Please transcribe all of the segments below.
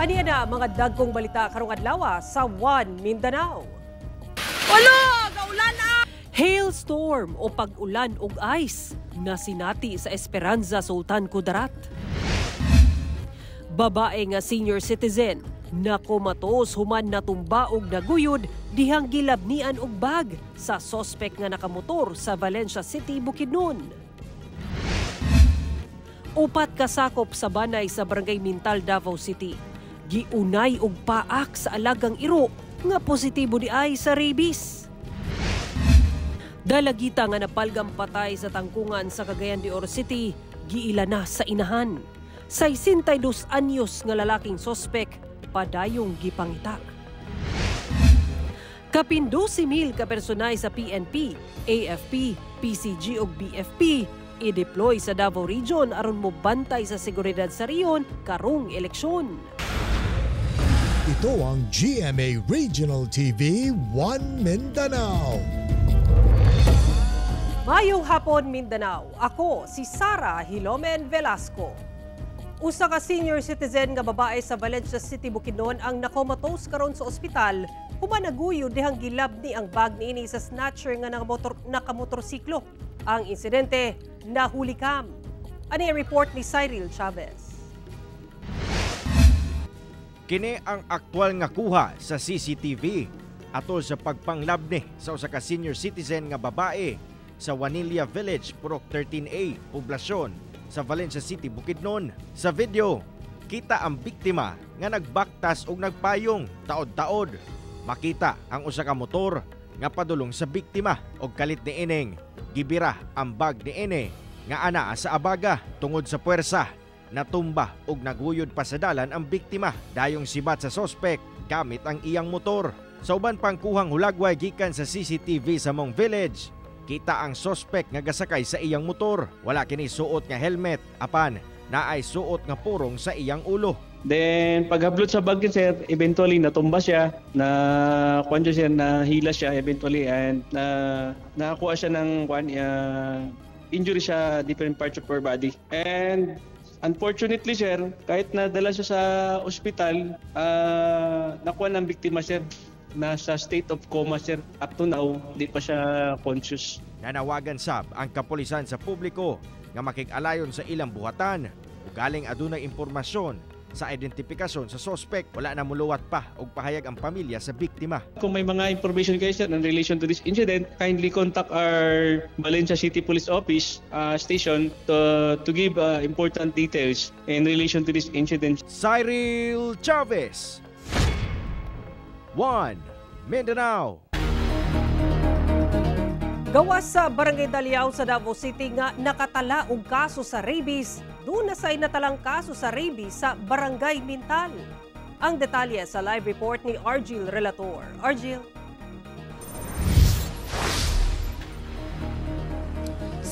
Aniya na mga dagkong balita karong adlaw sa One Mindanao. Wala! Gaulan na! Hailstorm o pag-ulan og ice na sinati sa Esperanza, Sultan Kudarat. Babae nga senior citizen na komatos human natumba og naguyod dihang gilabnian og bag sa sospek nga nakamotor sa Valencia City, Bukidnon. Upat ka sakop sa banay sa Barangay Mintal, Davao City. Giunay og paak sa alagang iro nga positibo di ay sa rabies. Dalagita nga napalgam patay sa tangkungan sa Cagayan de Oro City, giila na sa inahan. 62 anyos nga lalaking sospek padayong gipangita. Kapin 12,000 ka personay sa PNP, AFP, PCG ug BFP i-deploy sa Davao Region aron mobantay sa seguridad sa riyon karong eleksyon. Ito ang GMA Regional TV One Mindanao. Mayong hapon, Mindanao. Ako si Sara Hilomen Velasco. Usa ka senior citizen nga babae sa Valencia City, Bukidnon ang nakomatos karon sa ospital human naguyod dihang gilabni ang bag niini sa snatcher nga nakamotorsiklo. Ang insidente nahulikam. Ani report ni Cyril Chavez. Kini ang aktwal nga kuha sa CCTV atol sa pagpanglabni sa usa ka senior citizen nga babae sa Wanilla Village, Purok 13A, poblasyon sa Valencia City, Bukidnon. Sa video, kita ang biktima nga nagbaktas og nagpayong taod-taod. Makita ang usa ka motor nga padulong sa biktima og kalit ni ining gibira ang bag ni ine nga anaa sa abaga tungod sa puwersa. Natumba og naguyod pa sa dalan ang biktima dayong sibat sa sospek gamit ang iyang motor. Sa uban pang kuhang hulagway gikan sa CCTV sa Mong Village, kita ang sospek nga gasakay sa iyang motor. Wala kini suot nga helmet apan naay suot nga purong sa iyang ulo. Then paghablot sa bag sir, eventually natumba siya, na kuan siya, nahila siya eventually, and nakakuha siya ng injury siya different parts of her body. And unfortunately sir, kahit nadala siya sa ospital, nakuha ng biktima sir. Nasa state of coma sir. Up to now, di pa siya conscious. Nanawagan sab ang kapulisan sa publiko nga makig-alayon sa ilang buhatan. Galing adunay impormasyon sa identifikasyon sa suspect, wala na muluwat pa og pahayag ang pamilya sa biktima. Kung may mga information kayo sir in relation to this incident, kindly contact our Valencia City Police Office station to give important details in relation to this incident. Cyril Chavez, One Mindanao. Gawas sa Barangay Daliao sa Davao City nga nakatala og kaso sa rabies, doon na say natalang kaso sa rabies sa Barangay Mintal. Ang detalye sa live report ni Argil Relator. Argil.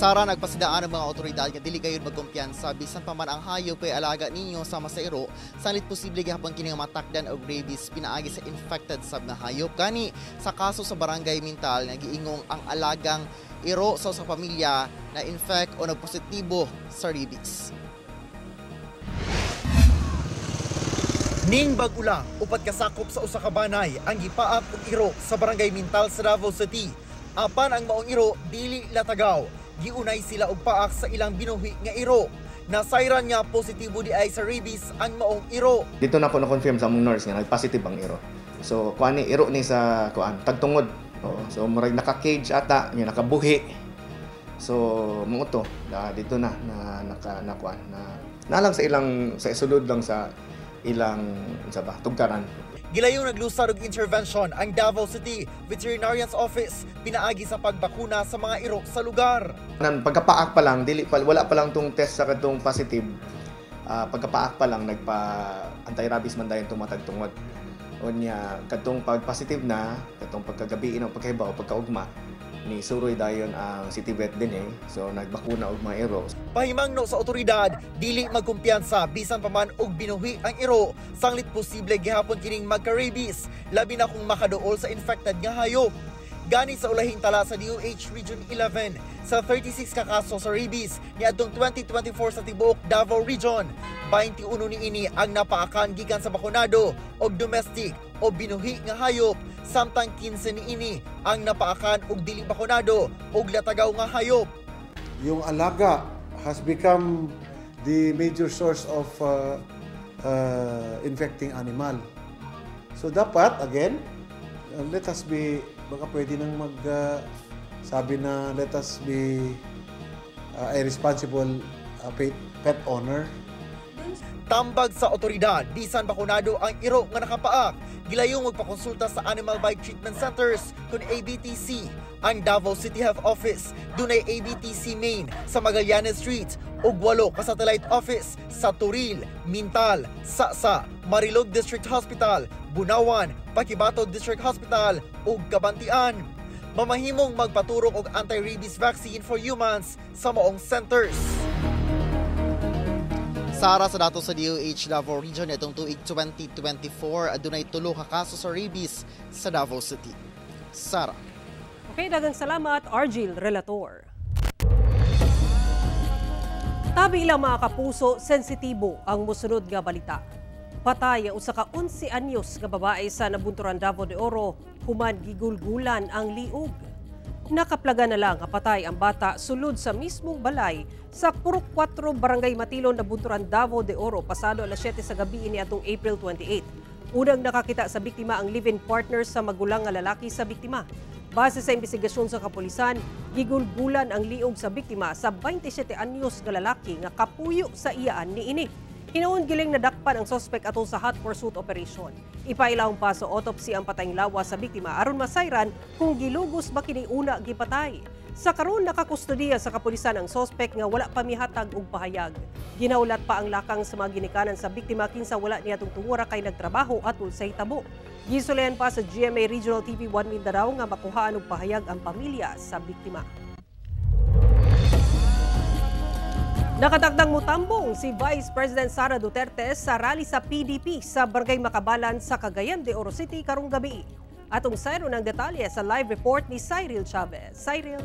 Sara, nagpasidaan ng mga otoridad nga dili gayon magkumpiyansa bisan pa man ang hayop kay alaga ninyo sama sa iro, sanlit posible gihapon kini nga matakdan og rabies pinaagi sa infected sab nga hayop. Kani sa kaso sa Barangay Mintal nga giingong ang alagang iro sa pamilya na infect o nagpositibo sa rabies. Ning bag-ulang upat ka sakop sa usa ka banay ang gipaap og iro sa Barangay Mintal sa Davao City. Apan ang maong iro dili latagaw. Giunay sila og paak sa ilang binuhi nga iro. Nasayran nga positibo di ay sa rabies ang maong iro. Dito na ko na-confirm sa among nurse nga nag-positive ang iro. So kuan ni iro ni sa kuan tagtungod. So murag naka-cage ata, nga nakabuhi. So mo to dito na kuan na lang sa ilang sa sulod lang sa ilang sa ba tugkaran. Gilayong naglusad og intervention ang Davao City Veterinarian's Office pinaagi sa pagbakuna sa mga iro sa lugar. Pagkapaak pa lang, wala pa lang tong test sa katong positive. Pagkapaak pa lang nagpa anti-rabies man dayon tumatagtungod. Unya katong pag-positive na, katong pagkagabi o pagkahibaw o pagkaugma ni suroy dayon ang City Vet din so nagbakuna og mga iro. Pahimangno sa otoridad dili magkumpiyansa bisan pa man og binuhi ang iro, sanglit posible gihapon kining magka-rabies labi na kung makaduol sa infected nga hayop. Gani sa ulahing tala sa DOH Region 11 sa 36 ka kaso sa rabies niadtong 2024 sa tibuok Davao Region. 21 niini ang napaakan gikan sa bakunado og domestic o binuhi nga hayop, samtang 15 niini ang napaakan og dili bakunado og latagaw nga hayop. Yung alaga has become the major source of infecting animal. So dapat, again, let us be, baka pwede nang sabi na let us be a responsible pet owner. Tambag sa otoridad, bisan bakunado ang iro nga nakapaak. Gilayong magpakonsulta sa Animal Bite Treatment Centers kun ABTC. Ang Davao City Health Office, dunay ABTC Main sa Magallanes Street ug 8 ka satellite office sa Turil, Mintal, Sasa, Marilog District Hospital, Bunawan, Paquibato District Hospital ug Kabantian. Mamahimong magpaturok og anti-rabies vaccine for humans sa maong centers. Sara, sa dato sa DOH Davao Region itong tuig 2024, adunay 3 ka kaso sa rabies sa Davao City. Sara. Okay, daghang salamat, Argil Relator. Tabi ilang mga kapuso, sensitibo ang musunod nga balita. Patay ang usa ka 11 anyos nga babae sa Nabunturan, Davao de Oro, human gigulgulan ang liog. Nakaplaga na lang patay ang bata sulod sa mismong balay sa Purok 4 Barangay Matilon, Nabunturan, Davao de Oro pasado alas 7 sa gabi niadtong April 28. Unang nakakita sa biktima ang live-in partner sa magulang nga lalaki sa biktima. Base sa investigasyon sa kapulisan, gigulgulan ang liog sa biktima sa 27 anyos nga lalaki nga kapuyo sa iyaan niini. Hinuon giling nadakpan ang suspect ato sa hot pursuit operation. Ipailawon pa sa autopsy ang patayng lawas sa biktima aron masayran kung gilugos ba kini una gipatay. Sa karon nakakustodiya sa kapulisan ang suspect nga wala pa mihatag og pahayag. Ginaulat pa ang lakang sa mga ginikanan sa biktima kinsa wala niya tungtungura kay nagtrabaho atol sa hitabo. Gisulayan pa sa GMA Regional TV 1 Mindanao nga makuhaan og pahayag ang pamilya sa biktima. Nakatagdang mutambong si Vice President Sara Duterte sa rally sa PDP sa Barangay Makabalan sa Cagayan de Oro City karong gabi. Atong sayro ng detalye sa live report ni Cyril Chavez. Cyril.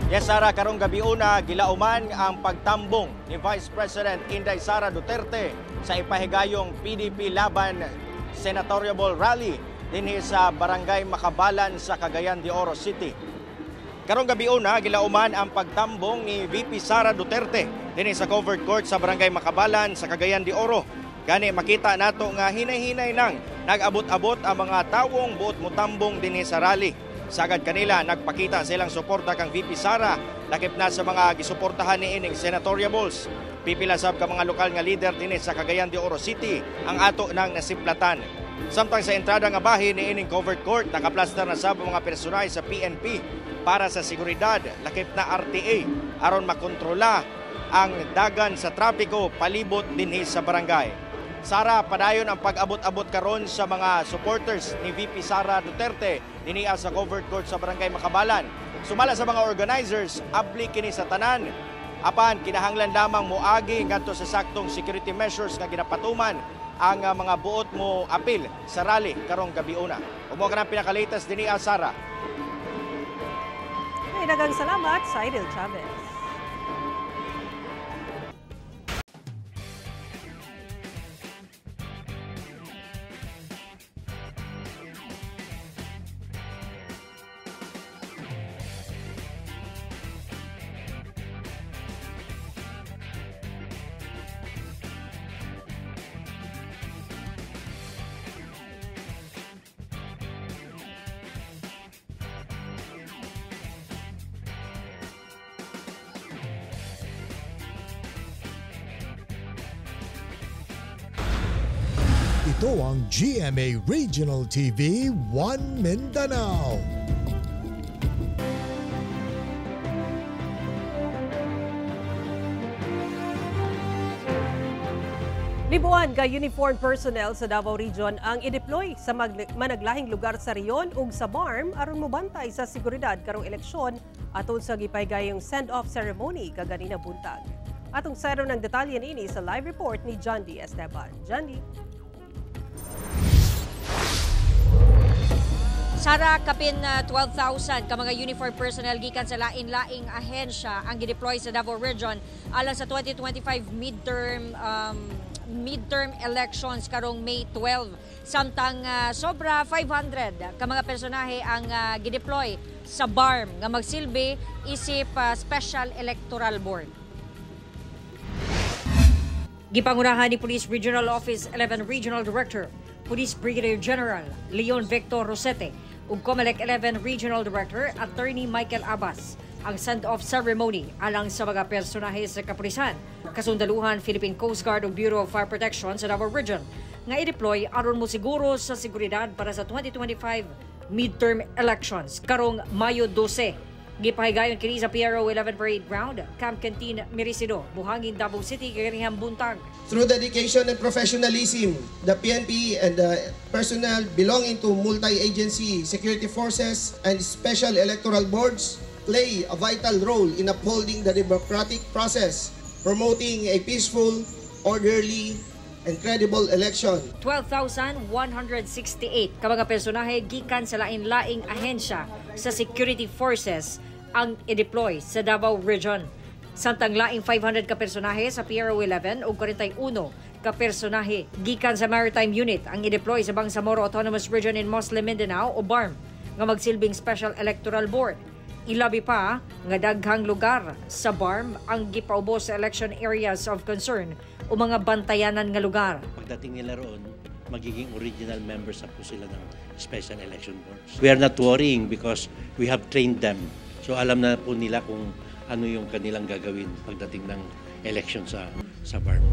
Yes, Sara, karong gabi una, gilauman ang pagtambong ni Vice President Inday Sara Duterte sa ipahigayong PDP Laban Senatorial Rally dinhi sa Barangay Makabalan sa Cagayan de Oro City. Karong gabi una, gilauman ang pagtambong ni VP Sara Duterte dinhi sa covered court sa Barangay Makabalan sa Cagayan de Oro. Gani makita nato nga hinay-hinay nang nag-abot-abot ang mga tawong buot mutambong dinhi sa rally. Sagad kanila nagpakita silang suporta kang VP Sara lakip na sa mga gisuportahan ni ining senatoriables. Pipila sab ka mga lokal nga leader dinhi sa Cagayan de Oro City ang ato nang nasiplatan. Samtang sa entrada nga bahin ni ining covered court, nakaplaster na sab mga personay sa PNP para sa seguridad lakip na RTA aron makontrola ang dagan sa trapiko palibot dinhi sa barangay. Sara, padayon ang pag-abot-abot karon sa mga supporters ni VP Sara Duterte dinhi sa covered court sa Barangay Makabalan. Sumala sa mga organizers, abli kini sa tanan. Apan kinahanglan lamang moagi ngadto sa saktong security measures nga ginapatuman ang mga buot mo apil sa rally karong gabi una. Umo ka ng pinaka-latest dinhi Sara. Ay, daghang salamat, Cyril Chavez. Ito ang GMA Regional TV 1 Mindanao. Libuan ka uniform personnel sa Davao Region ang i-deploy sa managlahing lugar sa Rion ug sa BARM aron mobantay sa seguridad karong eleksyon atol sa gipaygayong send-off ceremony kaganina buntag. Atong sero ng detalye niini sa live report ni John D. Esteban. John D. Sara, kapin 12,000 ka mga uniform personnel gikan sa lain-laing ahensya ang gideploy sa Davao Region alang sa 2025 midterm elections karong May 12. Samtang sobra 500 ka mga personahe ang gideploy sa BARM nga magsilbi isip Special Electoral Board. Gipangunahan ni Police Regional Office 11 Regional Director Police Brigadier General Leon Victor Rosete ug COMELEC 11 Regional Director Attorney Michael Abbas ang send-off ceremony alang sa mga personahe sa kapulisan. Kasundaluhan Philippine Coast Guard ug Bureau of Fire Protection sa Davao Region nga i-deploy aron mo siguro sa seguridad para sa 2025 midterm elections karong Mayo 12. Gipahigayon kini sa PRO 11 Parade Ground, Camp Canteen, Merisido, Buhangin, Davao City, kaganihang buntag. Through dedication and professionalism, the PNP and the personnel belonging to multi-agency security forces and special electoral boards play a vital role in upholding the democratic process, promoting a peaceful, orderly, and credible election. 12,168 ka mga personahe gikan sa lain-laing ahensya sa security forces ang i-deploy sa Davao Region. Samtang laing 500 ka personahe sa PRO 11 o 41 ka personahe gikan sa Maritime Unit ang i-deploy sa Bangsamoro Autonomous Region in Muslim Mindanao o BARM nga magsilbing Special Electoral Board. Ilabi pa nga daghang lugar sa BARM ang gipaubos sa election areas of concern o mga bantayanan nga lugar. Pagdating nila roon, magiging original members na po sila ng Special Election Boards. We are not worrying because we have trained them. So alam na po nila kung ano yung kanilang gagawin pagdating ng election sa BARM.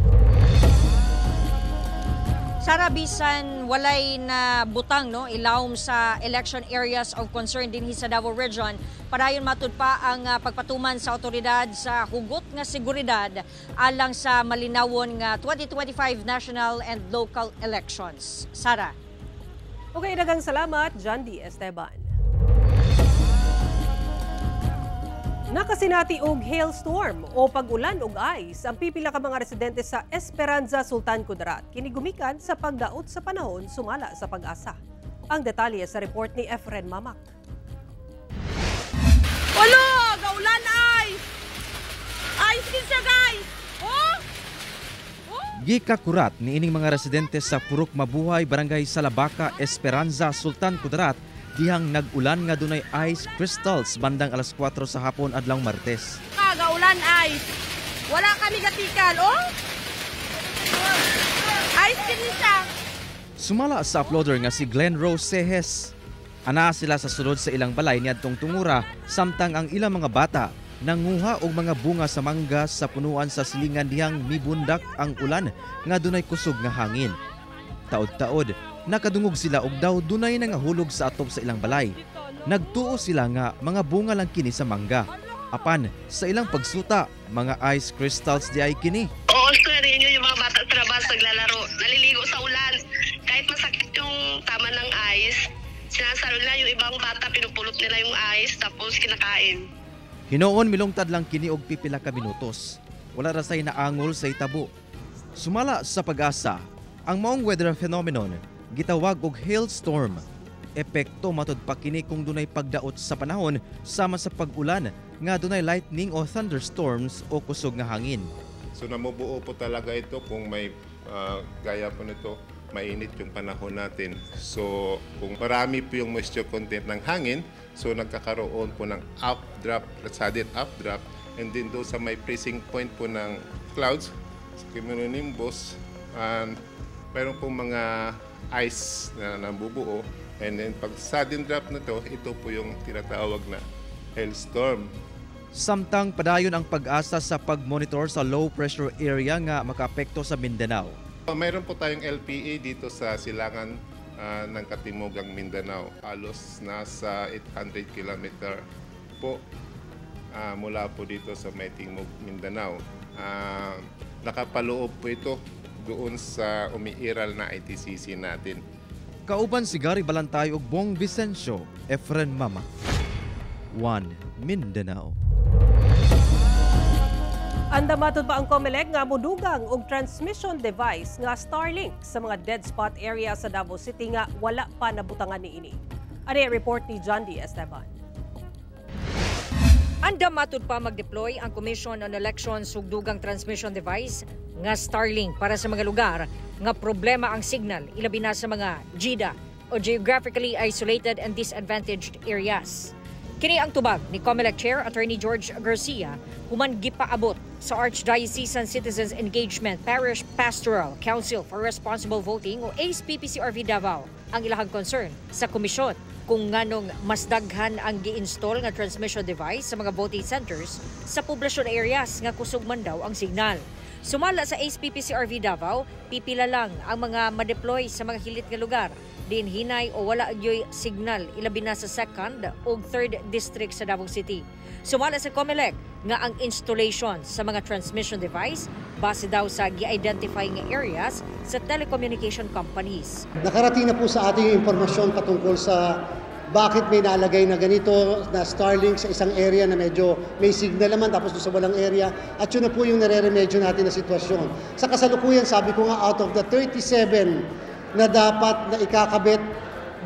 Sara, bisan walay na butang ilawom sa election areas of concern dinhi sa Davao Region, padayon matud pa ang pagpatuman sa otoridad sa hugot nga seguridad alang sa malinawon nga 2025 national and local elections. Sara. Okay, daghang salamat, John D. Esteban. Nakasinati og hailstorm o pag-ulan og ice ang pipila ka mga residente sa Esperanza, Sultan Kudarat. Kini gumikan sa pagdaot sa panahon sumala sa pag-asa. Ang detalye sa report ni Efren Mamak. Walo! Gaulan ice! Ice kinsa guys! Oh! Gikakurat ni ining mga residente sa Purok Mabuhay, Barangay Salabaka, Esperanza, Sultan Kudarat dihang nag-ulan nga dunay ice crystals bandang alas 4 sa hapon adlawng Martes. Gaulan ice. Wala kami gatikal, oh? Ice kinisa. Sumala sa uploader nga si Glenn Rose Sehes. Ana sila sa sulod sa ilang balay niadtong tungura samtang ang ilang mga bata nanguha og mga bunga sa mangga sa punuan sa silingan dihang mibundak ang ulan nga dunay kusog nga hangin. Taod-taod nakadungog sila og daw dunay nangahulog sa atop sa ilang balay. Nagtuo sila nga mga bunga lang kini sa mangga. Apan sa ilang pagsuta, mga ice crystals di ay kini. Oo, sir, yun yung mga bata sa labas naglalaro. Naliligo sa ulan. Kahit masakit yung tama ng ice, sinasalo na yung ibang bata, pinupulot nila yung ice tapos kinakain. Hinoon milungtad lang kini og pipila ka minutos. Wala ra say naangol sa itabo. Sumala sa pag-asa, ang maong weather phenomenon gitawag og hailstorm. Epekto matud pa kini kung dunay pagdaot sa panahon sama sa pag-ulan nga dunay lightning o thunderstorms o kusog nga hangin. So namubuo po talaga ito kung may gaya po nito, mainit yung panahon natin. So kung marami po yung moisture content ng hangin, so nagkakaroon po ng updraft, sudden updraft, and then doon sa may freezing point po ng clouds, cumulonimbus, and mayroon po mga ice na nabubuo, and then pag sudden drop na to, ito po yung tinatawag na hailstorm. Samtang padayon ang pag-asa sa pag-monitor sa low pressure area nga makaapekto sa Mindanao. Mayroon po tayong LPA dito sa silangan ng Katimugang Mindanao. Halos nasa 800 km po mula po dito sa May Timog Mindanao. Nakapaloob po ito doon sa umiiral na ITCC natin. Kauban si Gary Balantay ug Bong Vicencio, Efren Mama. One Mindanao. Anda matod ba ang COMELEC nga modugang og transmission device nga Starlink sa mga dead spot area sa Davao City nga wala pa nabutangan niini. Ani report ni John D. Esteban. Anda matod pa mag-deploy ang Commission on Elections ug dugang transmission device nga Starlink para sa mga lugar nga problema ang signal ilabi na sa mga GIDA o geographically isolated and disadvantaged areas. Kini ang tubag ni COMELEC Chair Attorney George Garcia human gipaabot sa Archdiocesan Citizens Engagement Parish Pastoral Council for Responsible Voting o ACPPCRV Davao ang ilahang concern sa komisyon kung nganong mas daghan ang gi-install nga transmission device sa mga voting centers sa poblasyon areas nga kusog man daw ang signal. Sumala sa ACPPCRV Davao, pipila lang ang mga ma-deploy sa mga hilit nga lugar. Din hinay o wala agyoy signal ilabi na sa 2nd o 3rd district sa Davao City. Sumala sa COMELEC nga ang installation sa mga transmission device base daw sa gi-identify nga areas sa telecommunication companies. Nakarating na po sa ating impormasyon patungkol sa bakit may nalagay na ganito na Starlink sa isang area na medyo may signal naman tapos sa walang area at yun na po yung nare-remedyo natin na sitwasyon. Sa kasalukuyan sabi ko nga out of the 37 na dapat na ikakabit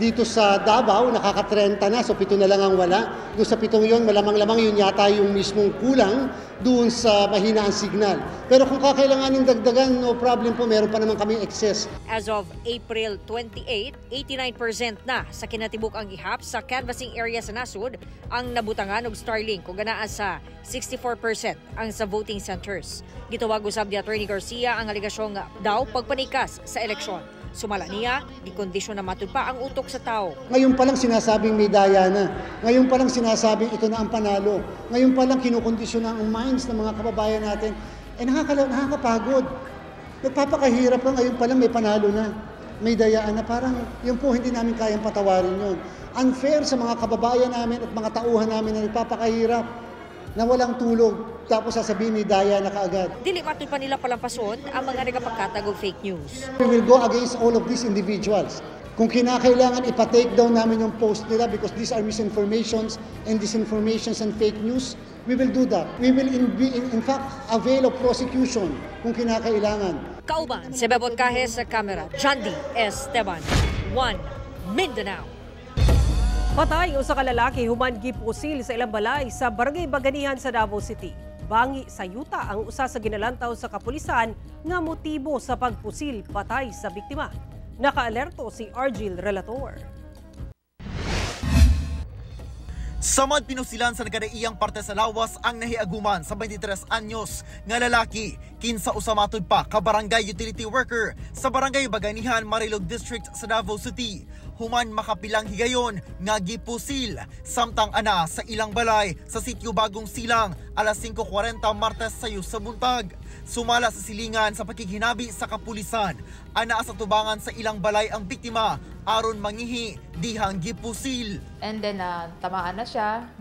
dito sa Davao, nakaka-30 na, so 7 na lang ang wala. Doon sa 7 yun, malamang-lamang yun yata yung mismong kulang doon sa mahina ang signal. Pero kung kakailanganin dagdagan, no problem po, meron pa naman kami excess. As of April 28, 89% na sa kinatibuk ang ihap sa canvassing area sa nasud ang nabutangan og Starlink kung ganaa sa 64% ang sa voting centers. Gitawag usab ni Attorney Garcia ang aligasyon nga daw pagpanikas sa eleksyon. Sumala niya, gikondisyon na matud pa ang utok sa tao. Ngayon pa lang sinasabing may daya na. Ngayon pa lang sinasabing ito na ang panalo. Ngayon pa lang kinukondisyon na ang minds ng mga kababayan natin. Nakakapagod. Nagpapakahirap lang, ngayon pa lang may panalo na. May dayaan na parang yun po hindi namin kayang patawarin yun. Unfair sa mga kababayan namin at mga tauhan namin na nagpapakahirap na walang tulog, tapos sasabihin ni daya na kaagad. Dili matud pa nila palampason ang mga nagapagkatag og fake news. We will go against all of these individuals. Kung kinakailangan ipa-take down namin yung post nila because these are misinformations and disinformations and fake news, we will do that. We will in fact avail of prosecution kung kinakailangan. Kauban, si Bebot Kahe sa kamera, John D. Esteban, One Mindanao. Patay usa ka lalaki human gipusil sa ilang balay sa Barangay Baganihan sa Davao City. Bangi sa yuta ang usa sa ginalantaw sa kapulisan nga motibo sa pagpusil patay sa biktima. Nakaalerto si Argil Relator. Samad pinusilan sa nagadaiyang parte sa lawas ang nahiaguman sa 23 anyos nga lalaki kinsa usa matud pa ka barangay utility worker sa Barangay Baganihan, Marilog District sa Davao City. Human makapilang higayon nga gipusil samtang ana sa ilang balay sa sitio Bagong Silang alas 5:40 Martes sayo sa buntag. Sumala sa silingan sa pagkikinabi sa kapulisan, ana sa tubangan sa ilang balay ang biktima aron mangihi dihang gipusil. And then tamaan na siya,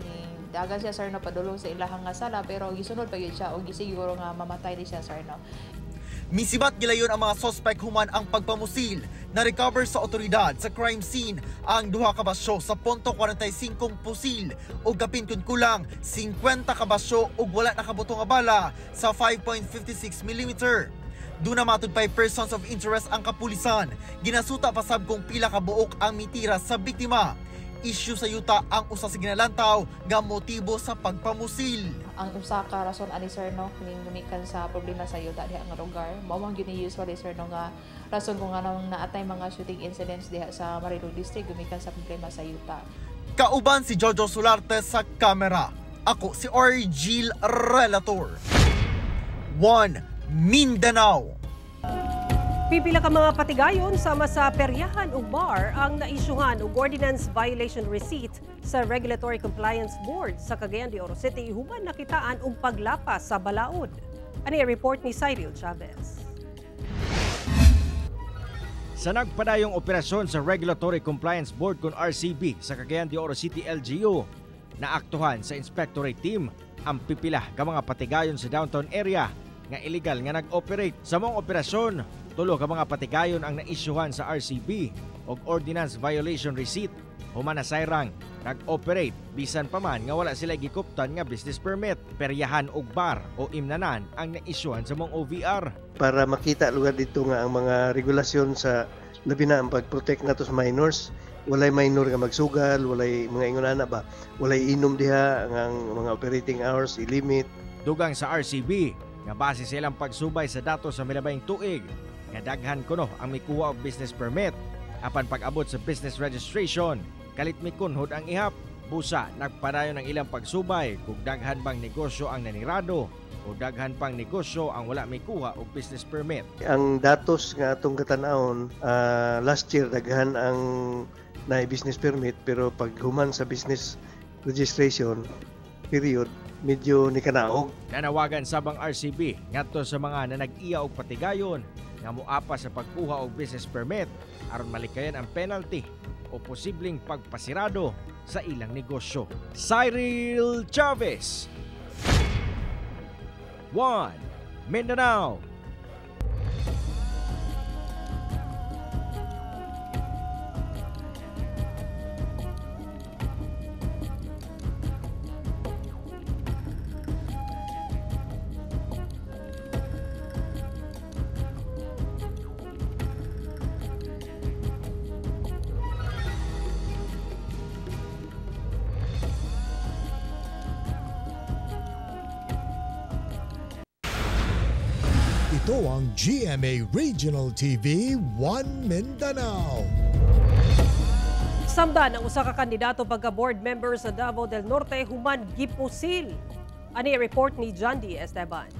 dagan siya sir no padulong sa ilahang nga sala pero gisunod pa gyud siya og gisiguro nga mamatay di siya sir no. Misibat gilayon ang mga suspect human ang pagpamusil. Na-recover sa otoridad sa crime scene ang 2 ka basyo sa .45 pusil o kapin kun kulang 50 ka basyo ug wala nakabutong nga bala sa 5.56 mm. Doon na matud pa persons of interest ang kapulisan. Ginasuta pa sab kung pila ka buok ang mitira sa biktima. Issue sa yuta ang usa sa ginalantaw nga motibo sa pagpamusil. Ang usa ka rason ani sir no ning gumikan sa problema sa yuta diha nga lugar. Mao man gyud ni usually sir no nga rason kung anong naatay mga shooting incidents diha sa Marilog District gumikan sa problema sa yuta. Kauban si Jojo Solarte sa kamera. Ako si Argil Relator. One Mindanao. Pipila ka mga patigayon sama sa peryahan ug bar ang naisyuhan og ordinance violation receipt sa Regulatory Compliance Board sa Cagayan de Oro City human nakitaan og paglapas sa balaod. Ani report ni Cyril Chavez. Sa nagpadayong operasyon sa Regulatory Compliance Board kun RCB sa Cagayan de Oro City LGU, naaktuhan sa inspectorate team ang pipila ka mga patigayon sa downtown area nga illegal nga nag-operate. Sa mong operasyon, Tulo ka mga patigayon ang naisyuhan sa RCB og Ordinance Violation Receipt. Human na sayrang nag-operate bisan pa man nga wala sila gikuptan nga business permit, peryahan og bar o imnanan ang naisyuhan sa mong OVR. Para makita lugar dito nga ang mga regulasyon sa labi na ang pag-protect nato sa minors. Walay minor nga magsugal, walay mga ingonana ba, walay inom diha ang mga operating hours i-limit. Dugang sa RCB nga base sa ilang pagsubay sa datos sa milabayng tuig nga daghan kuno ang mikuha og business permit. Apan pag-abot sa business registration, kalit mikunhod ang ihap. Busa nagpadayon ang ilang pagsubay kung daghan bang negosyo ang nanirado o daghan pang negosyo ang wala mikuha og business permit. Ang datos nga atong katanawon last year daghan ang na business permit, pero pag human sa business registration period medyo nikanaog. Nanawagan sabang RCB ngadto sa mga nanag-iya og patigayon nga moapa sa pagkuha og business permit aron malikayan ang penalty o posibleng pagpasirado sa ilang negosyo. Cyril Chavez, One Mindanao. Ito ang GMA Regional TV 1 Mindanao. Samdan ang usa ka kandidato pagka-board member sa Davao del Norte human gipusil. Ani report ni John D. Esteban.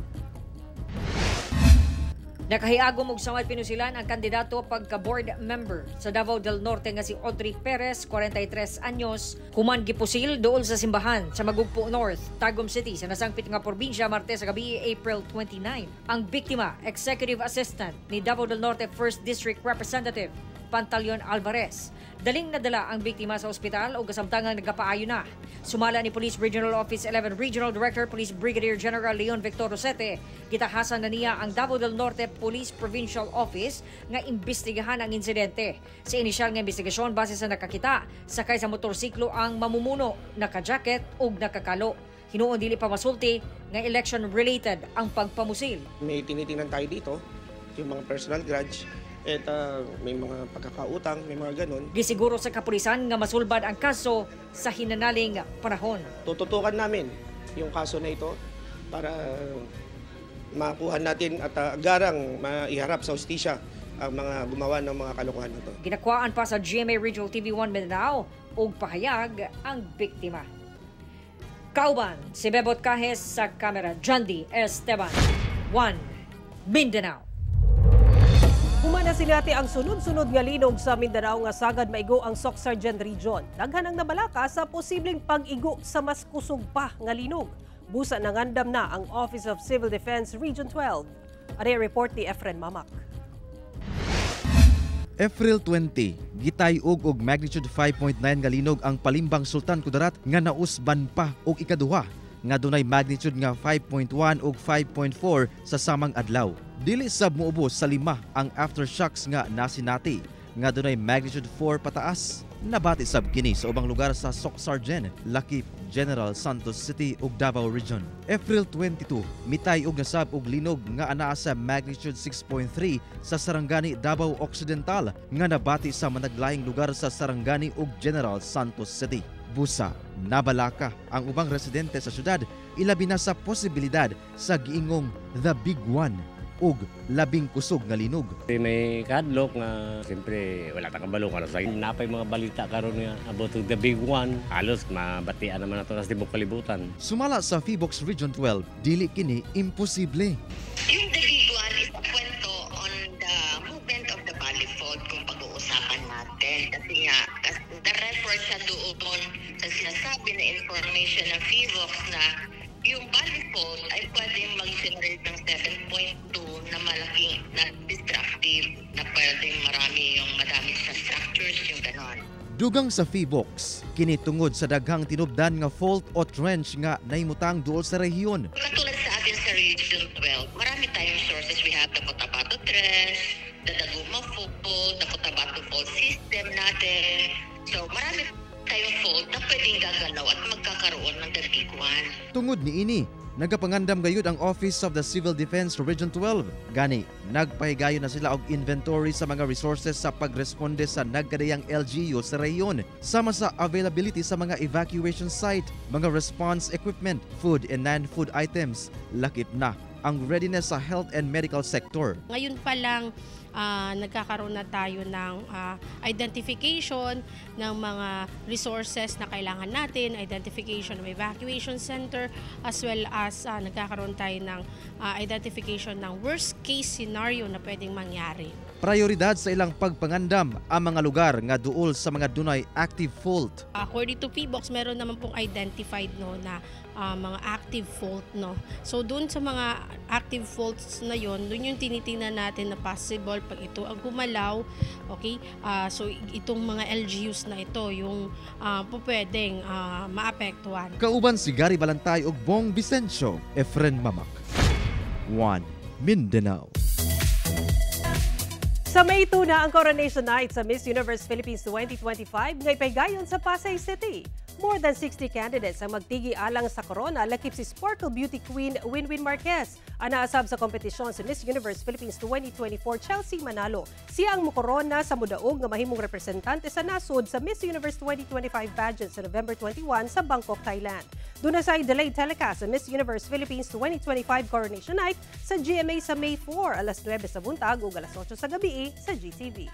Nakahiagom og samad pinusilan ang kandidato pagka-board member sa Davao del Norte nga si Audrey Perez, 43 anyos, human gipusil dool sa simbahan sa Magugpo North, Tagum City sa nasangpit nga probinsya Martes sa gabi, April 29. Ang biktima, executive assistant ni Davao del Norte 1st District Representative Pantaleon Alvarez. Daling nadala ang biktima sa ospital o kasamtangang nagkapaayo na. Sumala ni Police Regional Office 11 Regional Director Police Brigadier General Leon Victor Rosete, gitahasan na niya ang Davao del Norte Police Provincial Office nga imbestigahan ang insidente. Sa inisyal nga investigasyon base sa nakakita, sakay sa motorsiklo ang mamumuno, naka-jacket ug nakakalo. Hinuon dili pa masulti nga election-related ang pagpamusil. May tinitingnan tayo dito, yung mga personal grudge, at may mga pagkakautang, may mga ganun. Gisiguro sa kapulisan nga masulbad ang kaso sa hinanaling panahon. Tututukan namin yung kaso na ito para makuha natin at agarang maiharap sa hustisya ang mga gumawa ng mga kalokohan nito. Ginakwaan pa sa GMA Regional TV 1 Mindanao og pahayag ang biktima. Kauban, si Bebot Cajes sa kamera, John D. Esteban, 1 Mindanao. Humana sinati ang sunod-sunod nga linog sa Mindanao nga sagad maigo ang Soc Sargent Region. Daghan ang nabalaka sa posibleng pag-igo sa mas kusog pa nga linog. Busa nangandam na ang Office of Civil Defense Region 12. Ari report ni Efren Mamak. April 20, gitayog og magnitude 5.9 nga linog ang Palimbang Sultan Kudarat nga nausban pa og ikaduha nga dunay magnitude nga 5.1 ug 5.4 sa samang adlaw. Dili sab moubos sa 5 ang aftershocks nga nasinati nga dunay magnitude 4 pataas. Nabati sab kini sa ubang lugar sa Soc Sargent, Lakip, General Santos City ug Davao Region. April 22, mitayog na sab og linog nga anaa sa magnitude 6.3 sa Sarangani, Davao Occidental nga nabati sa managlaing lugar sa Sarangani ug General Santos City. Busa, nabalaka ang ubang residente sa syudad ilabi na sa posibilidad sa giingong The Big One ug labing kusog nga linog. May kadlok nga siyempre wala ta kabalo karon sa napay mga balita karon nga about the big one. Halos mabatian naman nato sa tibok kalibutan. Sumala sa Phoebox Region 12, dili kini imposible. Yung the big one is a kwento on the movement of the Valley Fault kung pag-uusapan natin. Kasi nga, the reference sa doon sa sinasabi na information ng Phoebox na yung Valley Fault ay pwedeng mag-generate ng 7.2 na malaking na destructive na pwedeng marami yung madami sa structures yung ganon. Dugang sa Phoebox, kini tungod sa daghang tinubdan nga fault o trench nga naimutang duol sa rehiyon. Katulad sa atin sa Region 12, marami tayong sources. We have the Cotabato Tres, the Daguma Fold, the Cotabato Fold system natin. So marami tayong fold na pwedeng gagalaw at magkakaroon ng dagiguan. Tungod ni ini, nagapangandam gayud ang Office of the Civil Defense Region 12. Gani, nagpahigayon na sila og inventory sa mga resources sa pagresponde sa nagkadayang LGU sa rehiyon, sama sa availability sa mga evacuation site, mga response equipment, food and non-food items. Lakip na ang readiness sa health and medical sector. Ngayon pa lang nagkakaroon na tayo ng identification ng mga resources na kailangan natin, identification ng evacuation center, as well as nagkakaroon tayo ng identification ng worst case scenario na pwedeng mangyari. Prioridad sa ilang pagpangandam ang mga lugar nga duol sa mga dunay active fault. According to PBOX, meron naman pong identified na mga active fault. So doon sa mga active faults na yon, doon yung tinitingnan natin na possible pag ito ang gumalaw, okay? So itong mga LGUs na ito yung pwedeng maapektuhan. Kauban si Gary Balantay ug Bong Vicencio, Efren Mamak. 1 Mindanao. Sa May 2 na ang Coronation Night sa Miss Universe Philippines 2025 ngay paygayon sa Pasay City. More than 60 candidates ang magtigi alang sa corona lakip si Sparkle Beauty Queen Winwin Marquez. Ang naasab sa kompetisyon sa Miss Universe Philippines 2024 Chelsea Manalo. Siya ang mukorona sa mudaog nga mahimong representante sa nasod sa Miss Universe 2025 pageant sa November 21 sa Bangkok, Thailand. Doon na sa delayed telecast sa Miss Universe Philippines 2025 Coronation Night sa GMA sa May 4, alas 9 sa buntag ug alas 8 sa gabi sa GTV.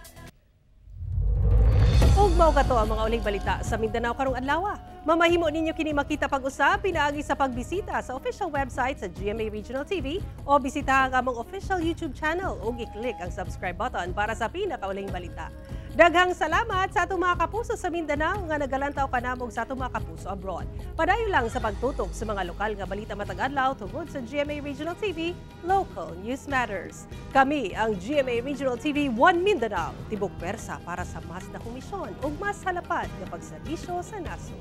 Ug mao kato ang mga uling balita sa Mindanao karong adlaw. Mamahimo ninyo kini makita pag-usap pinaagi sa pagbisita sa official website sa GMA Regional TV o bisitahan ang among official YouTube channel ug i-click ang subscribe button para sa pinakauling balita. Daghang salamat sa atong mga kapuso sa Mindanao nga nagalantaw kanamong sa atong mga kapuso abroad. Padayon lang sa pagtutok sa mga lokal nga balita matag adlaw tungod sa GMA Regional TV, Local News Matters. Kami ang GMA Regional TV 1 Mindanao, tibok pwersa para sa mas na komisyon ug mas halapad nga pagserbisyo sa nasod.